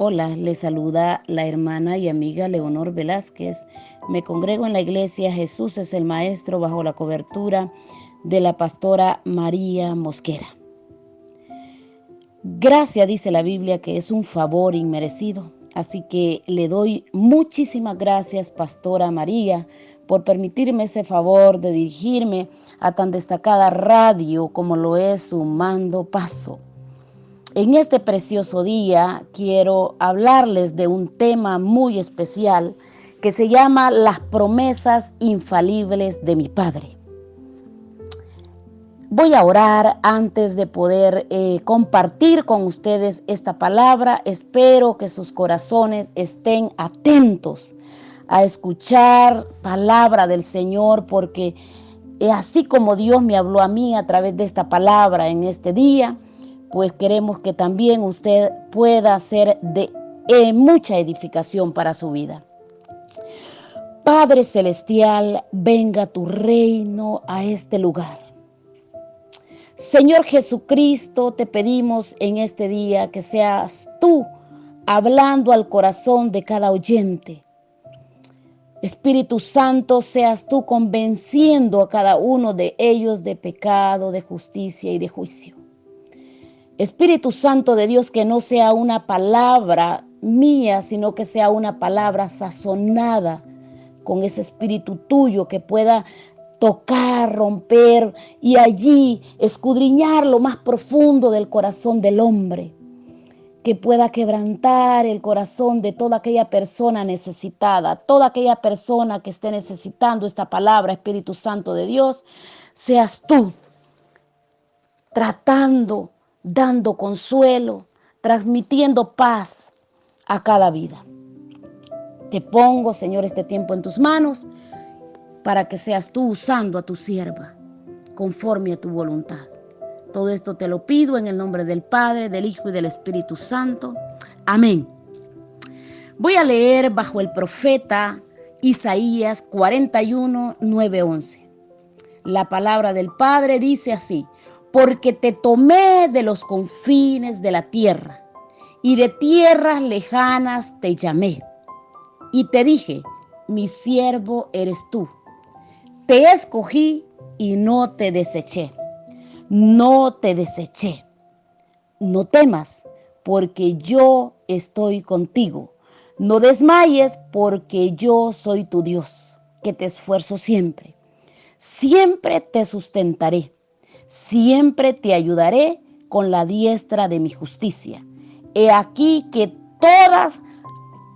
Hola, le saluda la hermana y amiga Leonor Velázquez. Me congrego en la iglesia Jesús es el Maestro bajo la cobertura de la pastora María Mosquera. Gracia, dice la Biblia, que es un favor inmerecido. Así que le doy muchísimas gracias, pastora María, por permitirme ese favor de dirigirme a tan destacada radio como lo es Sumando Paso. En este precioso día quiero hablarles de un tema muy especial que se llama las promesas infalibles de mi Padre. Voy a orar antes de poder compartir con ustedes esta palabra. Espero que sus corazones estén atentos a escuchar palabra del Señor, porque así como Dios me habló a mí a través de esta palabra en este día, pues queremos que también usted pueda ser de mucha edificación para su vida. Padre Celestial, venga tu reino a este lugar. Señor Jesucristo, te pedimos en este día que seas tú hablando al corazón de cada oyente. Espíritu Santo, seas tú convenciendo a cada uno de ellos de pecado, de justicia y de juicio. Espíritu Santo de Dios, que no sea una palabra mía, sino que sea una palabra sazonada con ese espíritu tuyo que pueda tocar, romper y allí escudriñar lo más profundo del corazón del hombre, que pueda quebrantar el corazón de toda aquella persona necesitada, toda aquella persona que esté necesitando esta palabra. Espíritu Santo de Dios, seas tú tratando, dando consuelo, transmitiendo paz a cada vida. Te pongo, Señor, este tiempo en tus manos para que seas tú usando a tu sierva conforme a tu voluntad. Todo esto te lo pido en el nombre del Padre, del Hijo y del Espíritu Santo. Amén. Voy a leer bajo el profeta Isaías 41, 9, 11. La palabra del Padre dice así: porque te tomé de los confines de la tierra, y de tierras lejanas te llamé, y te dije, mi siervo eres tú. Te escogí y no te deseché. No te deseché. No temas, porque yo estoy contigo. No desmayes, porque yo soy tu Dios, que te esfuerzo siempre. Siempre te sustentaré. Siempre te ayudaré con la diestra de mi justicia. He aquí que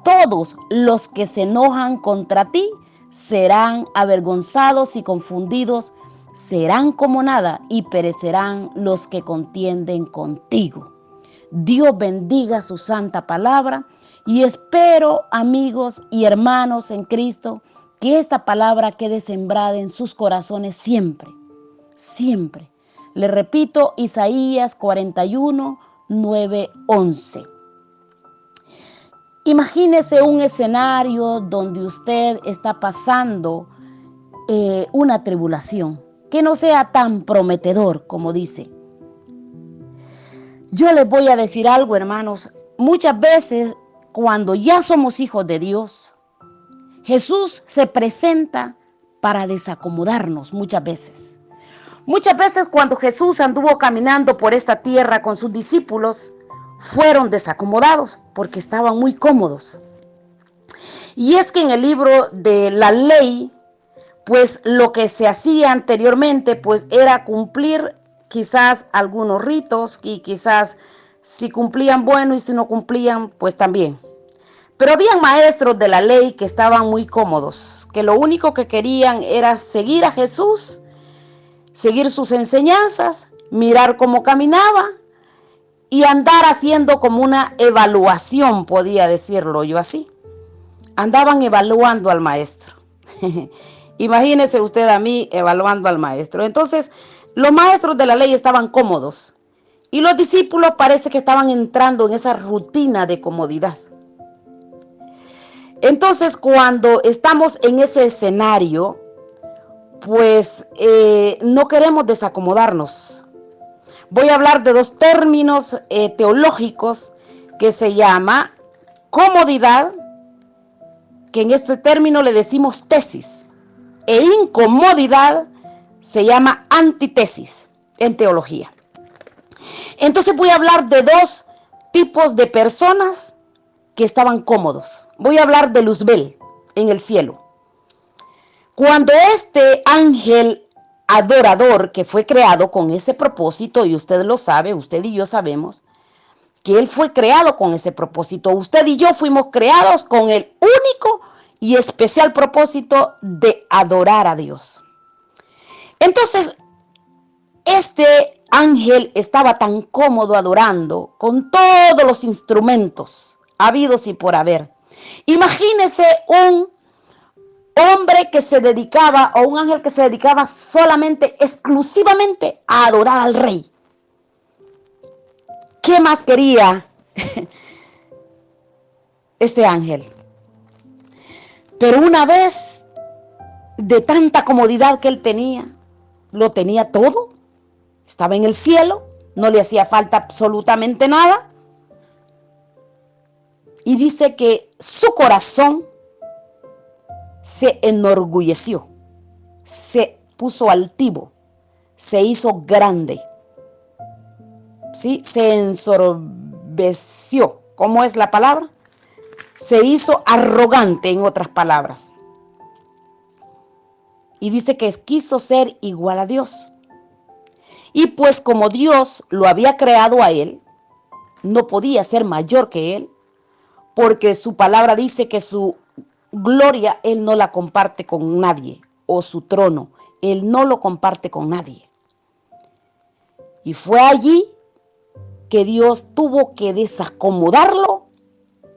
todos los que se enojan contra ti serán avergonzados y confundidos, serán como nada y perecerán los que contienden contigo. Dios bendiga su santa palabra y espero, amigos y hermanos en Cristo, que esta palabra quede sembrada en sus corazones siempre, siempre. Le repito, Isaías 41, 9, 11. Imagínese un escenario donde usted está pasando una tribulación que no sea tan prometedor como dice. Yo les voy a decir algo, hermanos. Muchas veces, cuando ya somos hijos de Dios, Jesús se presenta para desacomodarnos muchas veces. Muchas veces cuando Jesús anduvo caminando por esta tierra con sus discípulos, fueron desacomodados porque estaban muy cómodos. Y es que en el libro de la ley, pues lo que se hacía anteriormente, pues era cumplir quizás algunos ritos y quizás si cumplían bueno y si no cumplían, pues también. Pero habían maestros de la ley que estaban muy cómodos, que lo único que querían era seguir a Jesús, seguir sus enseñanzas, mirar cómo caminaba y andar haciendo como una evaluación, podía decirlo yo así. Andaban evaluando al maestro. Imagínese usted a mí evaluando al maestro. Entonces, los maestros de la ley estaban cómodos y los discípulos parece que estaban entrando en esa rutina de comodidad. Entonces, cuando estamos en ese escenario, pues no queremos desacomodarnos. Voy a hablar de dos términos teológicos que se llama comodidad, que en este término le decimos tesis, e incomodidad se llama antítesis en teología. Entonces voy a hablar de dos tipos de personas que estaban cómodos. Voy a hablar de Luzbel en el cielo. Cuando este ángel adorador que fue creado con ese propósito, y usted lo sabe, usted y yo sabemos, que él fue creado con ese propósito. Usted y yo fuimos creados con el único y especial propósito de adorar a Dios. Entonces, este ángel estaba tan cómodo adorando con todos los instrumentos habidos y por haber. Imagínese un hombre que se dedicaba, o un ángel que se dedicaba solamente, exclusivamente a adorar al rey. ¿Qué más quería este ángel? Pero una vez, de tanta comodidad que él tenía, lo tenía todo, estaba en el cielo, no le hacía falta absolutamente nada. Y dice que su corazón se enorgulleció, se puso altivo, se hizo grande, ¿sí? Se ensorbeció. ¿Cómo es la palabra? Se hizo arrogante, en otras palabras. Y dice que quiso ser igual a Dios. Y pues como Dios lo había creado a él, no podía ser mayor que él, porque su palabra dice que su gloria él no la comparte con nadie, o su trono, él no lo comparte con nadie. Y fue allí que Dios tuvo que desacomodarlo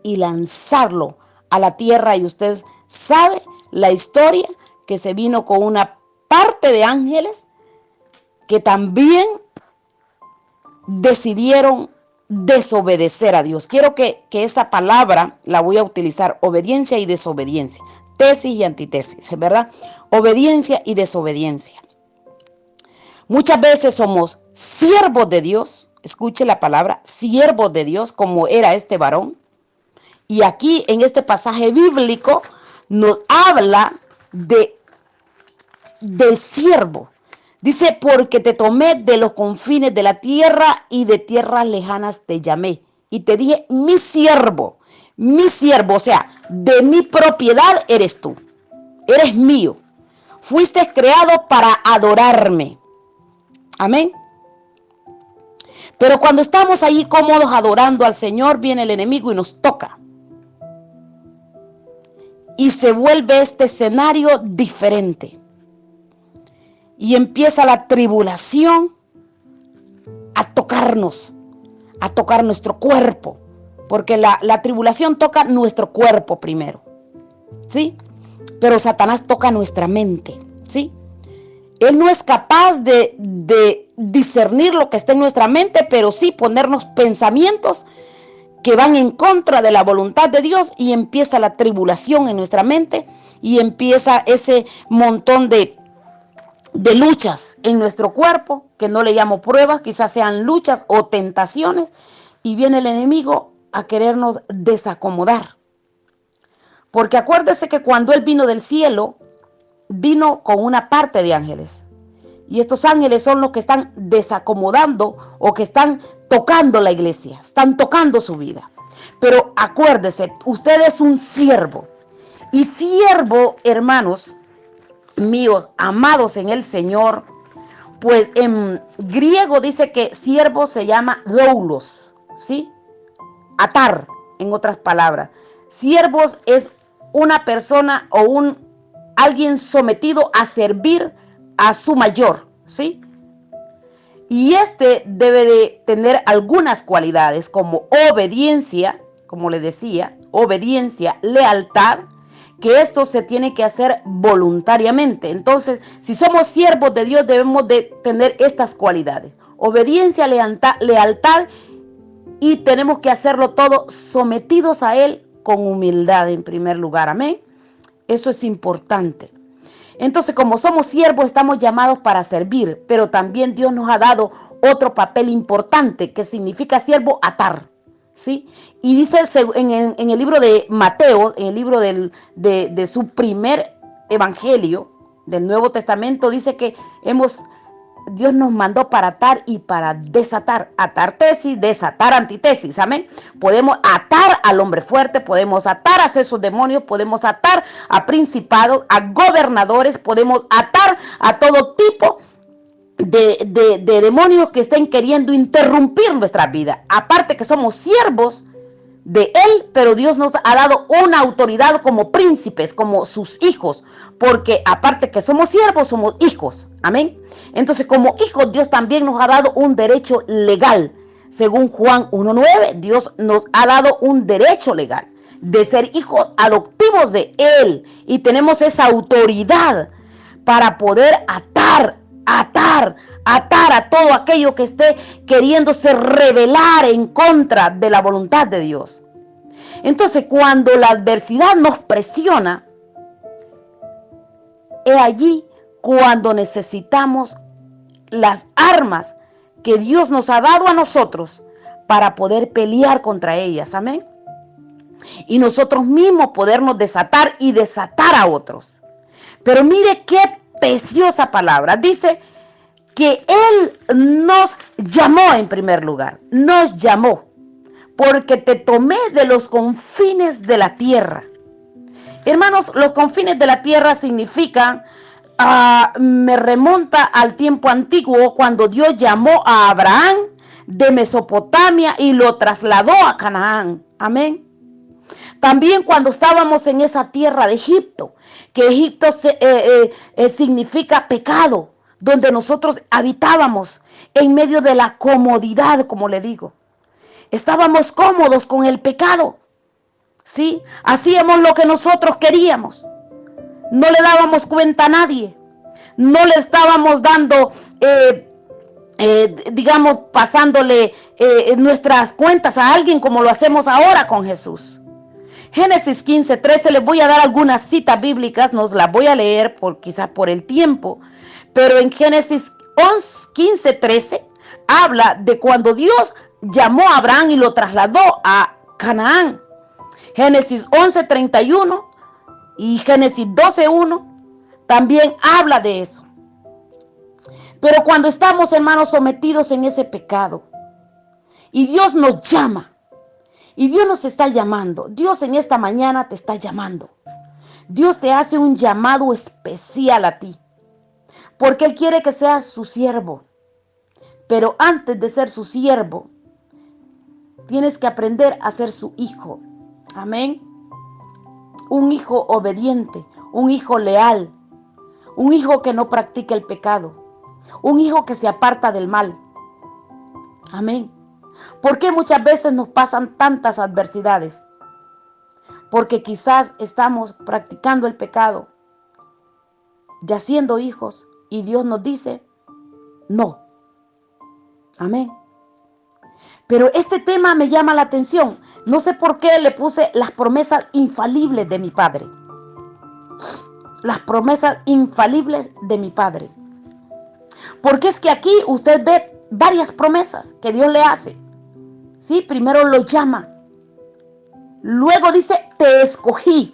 y lanzarlo a la tierra. Y usted sabe la historia, que se vino con una parte de ángeles que también decidieron desobedecer a Dios. Quiero que esta palabra la voy a utilizar: obediencia y desobediencia, tesis y antitesis, ¿verdad? Obediencia y desobediencia. Muchas veces somos siervos de Dios, escuche la palabra, siervos de Dios, como era este varón. Y aquí en este pasaje bíblico nos habla del siervo. Dice: porque te tomé de los confines de la tierra y de tierras lejanas te llamé. Y te dije, mi siervo, o sea, de mi propiedad eres tú. Eres mío. Fuiste creado para adorarme. Amén. Pero cuando estamos allí cómodos adorando al Señor, viene el enemigo y nos toca. Y se vuelve este escenario diferente. Y empieza la tribulación a tocar nuestro cuerpo. Porque la tribulación toca nuestro cuerpo primero, ¿sí? Pero Satanás toca nuestra mente, ¿sí? Él no es capaz de discernir lo que está en nuestra mente, pero sí ponernos pensamientos que van en contra de la voluntad de Dios, y empieza la tribulación en nuestra mente, y empieza ese montón de luchas en nuestro cuerpo, que no le llamo pruebas, quizás sean luchas o tentaciones, y viene el enemigo a querernos desacomodar. Porque acuérdese que cuando él vino del cielo, vino con una parte de ángeles, y estos ángeles son los que están desacomodando, o que están tocando la iglesia, están tocando su vida. Pero acuérdese, usted es un siervo, y siervo, hermanos míos, amados en el Señor, pues en griego dice que siervo se llama doulos, ¿sí? Atar, en otras palabras. Siervos es una persona o alguien sometido a servir a su mayor, ¿sí? Y este debe de tener algunas cualidades, como obediencia, como le decía, obediencia, lealtad, que esto se tiene que hacer voluntariamente. Entonces, si somos siervos de Dios, debemos de tener estas cualidades: obediencia, lealtad, y tenemos que hacerlo todo sometidos a Él con humildad en primer lugar. Amén. Eso es importante. Entonces, como somos siervos, estamos llamados para servir, pero también Dios nos ha dado otro papel importante, que significa siervo: atar. ¿sí? Y dice en el libro de Mateo, en el libro de su primer evangelio del Nuevo Testamento, dice que Dios nos mandó para atar y para desatar. Atar tesis, desatar antitesis. Amén. Podemos atar al hombre fuerte, podemos atar a esos demonios, podemos atar a principados, a gobernadores, podemos atar a todo tipo de demonios que estén queriendo interrumpir nuestra vida. Aparte que somos siervos de Él, pero Dios nos ha dado una autoridad como príncipes, como sus hijos, porque aparte que somos siervos, somos hijos. Amén. Entonces, como hijos, Dios también nos ha dado un derecho legal. Según Juan 1:9, Dios nos ha dado un derecho legal de ser hijos adoptivos de Él, y tenemos esa autoridad para poder atar a todo aquello que esté queriéndose rebelar en contra de la voluntad de Dios. Entonces, cuando la adversidad nos presiona, es allí cuando necesitamos las armas que Dios nos ha dado a nosotros para poder pelear contra ellas. Amén. Y nosotros mismos podernos desatar y desatar a otros. Pero mire qué preciosa palabra. Dice que Él nos llamó en primer lugar. Nos llamó. Porque te tomé de los confines de la tierra. Hermanos, los confines de la tierra significan, me remonta al tiempo antiguo cuando Dios llamó a Abraham de Mesopotamia y lo trasladó a Canaán. Amén. También cuando estábamos en esa tierra de Egipto, que Egipto significa pecado, donde nosotros habitábamos en medio de la comodidad, como le digo. Estábamos cómodos con el pecado, ¿sí? Hacíamos lo que nosotros queríamos. No le dábamos cuenta a nadie. No le estábamos dando, digamos, pasándole nuestras cuentas a alguien como lo hacemos ahora con Jesús. Génesis 15:13, les voy a dar algunas citas bíblicas, no las voy a leer quizás por el tiempo, pero en Génesis 15:13 habla de cuando Dios llamó a Abraham y lo trasladó a Canaán. Génesis 11:31 y Génesis 12:1 también habla de eso. Pero cuando estamos, hermanos, sometidos en ese pecado y Dios nos llama, y Dios nos está llamando, Dios en esta mañana te está llamando. Dios te hace un llamado especial a ti, porque Él quiere que seas su siervo. Pero antes de ser su siervo, tienes que aprender a ser su hijo. Amén. Un hijo obediente, un hijo leal, un hijo que no practica el pecado, un hijo que se aparta del mal. Amén. ¿Por qué muchas veces nos pasan tantas adversidades? Porque quizás estamos practicando el pecado, ya siendo hijos, y Dios nos dice, no. Amén. Pero este tema me llama la atención. No sé por qué le puse las promesas infalibles de mi Padre. Las promesas infalibles de mi Padre. Porque es que aquí usted ve varias promesas que Dios le hace. ¿Sí? Primero lo llama. Luego dice, te escogí.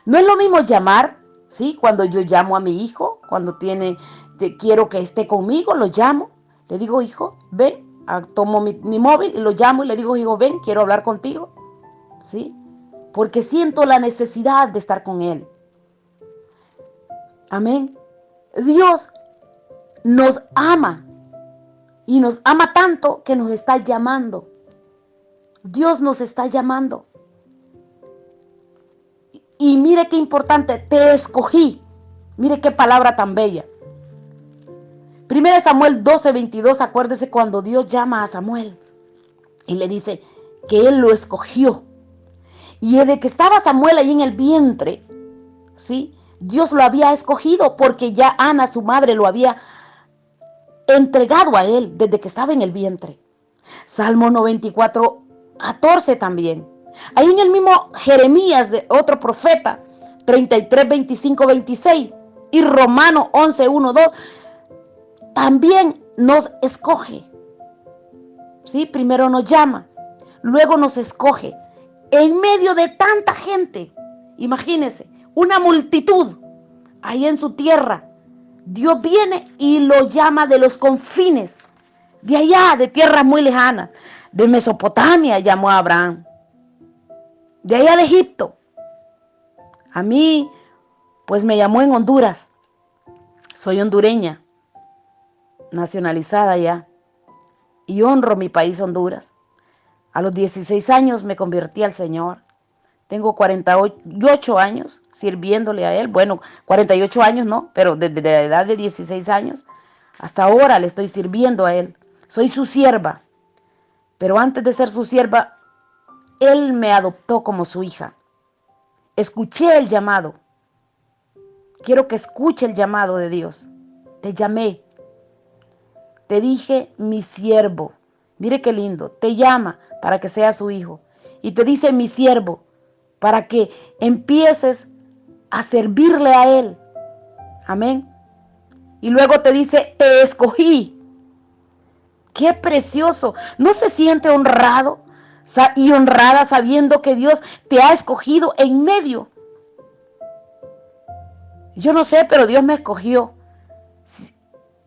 No es lo mismo llamar, ¿sí? Cuando yo llamo a mi hijo, cuando quiero que esté conmigo, lo llamo. Le digo, hijo, ven. Tomo mi móvil y lo llamo y le digo, hijo, ven, quiero hablar contigo. ¿Sí? Porque siento la necesidad de estar con Él. Amén. Dios nos ama. Y nos ama tanto que nos está llamando. Dios nos está llamando. Y mire qué importante, te escogí. Mire qué palabra tan bella. 1 Samuel 12:22, acuérdese cuando Dios llama a Samuel y le dice que Él lo escogió. Y desde que estaba Samuel ahí en el vientre, ¿sí? Dios lo había escogido porque ya Ana, su madre, lo había entregado a Él desde que estaba en el vientre. Salmo 94:14 también. Ahí en el mismo Jeremías, de otro profeta, 33:25-26 y Romano 11:1-2 también nos escoge. ¿Sí? Primero nos llama, luego nos escoge en medio de tanta gente. Imagínense, una multitud ahí en su tierra. Dios viene y lo llama de los confines, de allá, de tierras muy lejanas. De Mesopotamia llamó a Abraham, de allá de Egipto. A mí, pues me llamó en Honduras. Soy hondureña, nacionalizada ya, y honro mi país Honduras. A los 16 años me convertí al Señor. Tengo 48 años sirviéndole a Él. Bueno, 48 años no, pero desde la edad de 16 años hasta ahora le estoy sirviendo a Él. Soy su sierva, pero antes de ser su sierva, Él me adoptó como su hija. Escuché el llamado. Quiero que escuche el llamado de Dios. Te llamé. Te dije mi siervo. Mire qué lindo. Te llama para que seas su hijo. Y te dice mi siervo para que empieces a servirle a Él. Amén. Y luego te dice, te escogí. Qué precioso. ¿No se siente honrado y honrada sabiendo que Dios te ha escogido en medio? Yo no sé, pero Dios me escogió.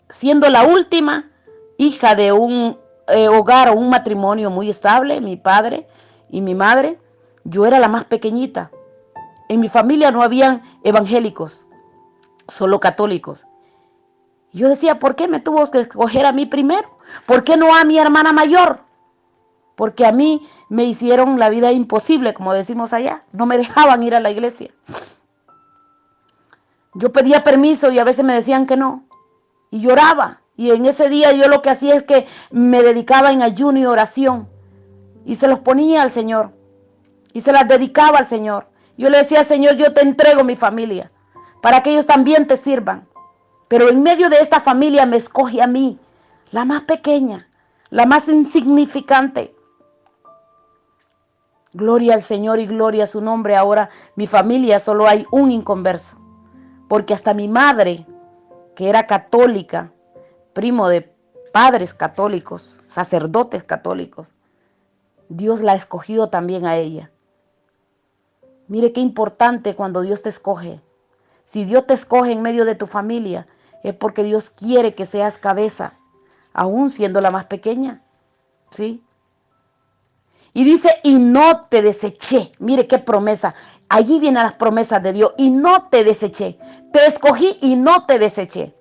Siendo la última hija de un hogar o un matrimonio muy estable, mi padre y mi madre, yo era la más pequeñita. En mi familia no habían evangélicos, solo católicos. Yo decía, ¿por qué me tuvo que escoger a mí primero? ¿Por qué no a mi hermana mayor? Porque a mí me hicieron la vida imposible, como decimos allá. No me dejaban ir a la iglesia. Yo pedía permiso y a veces me decían que no. Y lloraba. Y en ese día yo lo que hacía es que me dedicaba en ayuno y oración. Y se los ponía al Señor. Y se las dedicaba al Señor. Yo le decía, Señor, yo te entrego mi familia, para que ellos también te sirvan. Pero en medio de esta familia me escoge a mí, la más pequeña, la más insignificante. Gloria al Señor y gloria a su nombre. Ahora mi familia solo hay un inconverso. Porque hasta mi madre, que era católica, primo de padres católicos, sacerdotes católicos, Dios la escogió también a ella. Mire qué importante cuando Dios te escoge. Si Dios te escoge en medio de tu familia, es porque Dios quiere que seas cabeza, aún siendo la más pequeña. ¿Sí? Y dice, y no te deseché. Mire qué promesa. Allí vienen las promesas de Dios. Y no te deseché. Te escogí y no te deseché.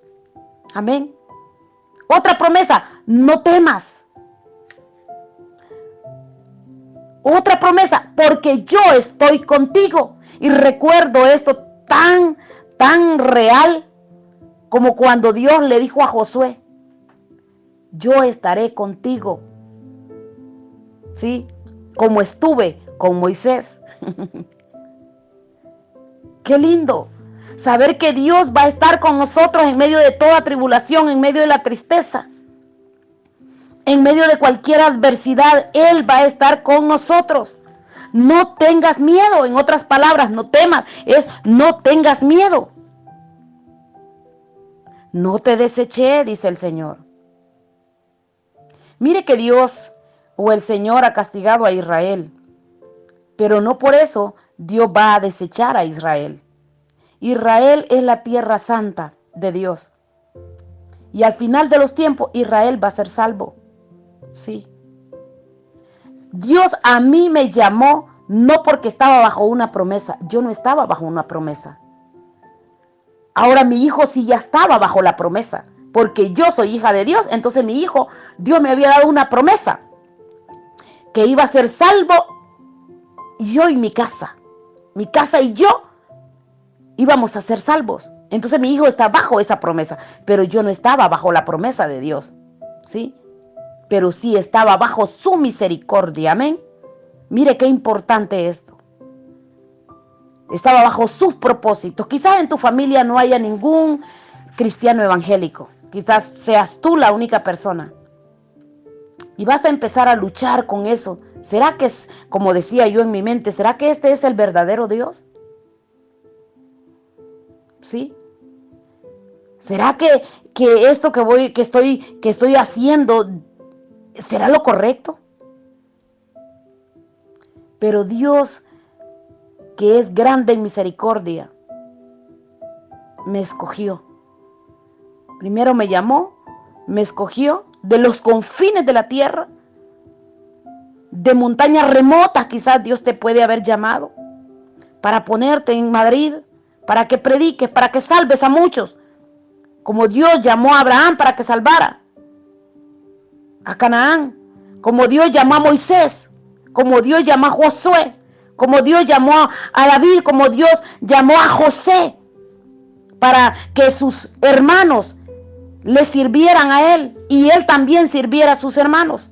Amén. Otra promesa, no temas. Otra promesa, porque yo estoy contigo. Y recuerdo esto tan real como cuando Dios le dijo a Josué, yo estaré contigo. ¿Sí? Como estuve con Moisés. Qué lindo saber que Dios va a estar con nosotros en medio de toda tribulación, en medio de la tristeza, en medio de cualquier adversidad. Él va a estar con nosotros. No tengas miedo. En otras palabras, no temas. Es no tengas miedo. No te deseché, dice el Señor. Mire que Dios o el Señor ha castigado a Israel, pero no por eso Dios va a desechar a Israel. Israel es la tierra santa de Dios. Y al final de los tiempos, Israel va a ser salvo. Sí. Dios a mí me llamó no porque estaba bajo una promesa. Yo no estaba bajo una promesa. Ahora mi hijo sí ya estaba bajo la promesa. Porque yo soy hija de Dios. Entonces mi hijo, Dios me había dado una promesa. Que iba a ser salvo yo y mi casa. Mi casa y yo íbamos a ser salvos. Entonces mi hijo está bajo esa promesa. Pero yo no estaba bajo la promesa de Dios. ¿Sí? Pero sí estaba bajo su misericordia. Amén. Mire qué importante esto. Estaba bajo sus propósitos. Quizás en tu familia no haya ningún cristiano evangélico. Quizás seas tú la única persona. Y vas a empezar a luchar con eso. ¿Será que es, como decía yo en mi mente, será que este es el verdadero Dios? ¿Sí? ¿Será que esto que estoy haciendo será lo correcto? Pero Dios, que es grande en misericordia, me escogió. Primero me llamó, me escogió de los confines de la tierra, de montañas remotas quizás Dios te puede haber llamado, para ponerte en Madrid, para que prediques, para que salves a muchos, como Dios llamó a Abraham para que salvara a Canaán, como Dios llamó a Moisés, como Dios llamó a Josué, como Dios llamó a David, como Dios llamó a José, para que sus hermanos le sirvieran a él y él también sirviera a sus hermanos.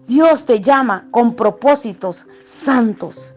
Dios te llama con propósitos santos.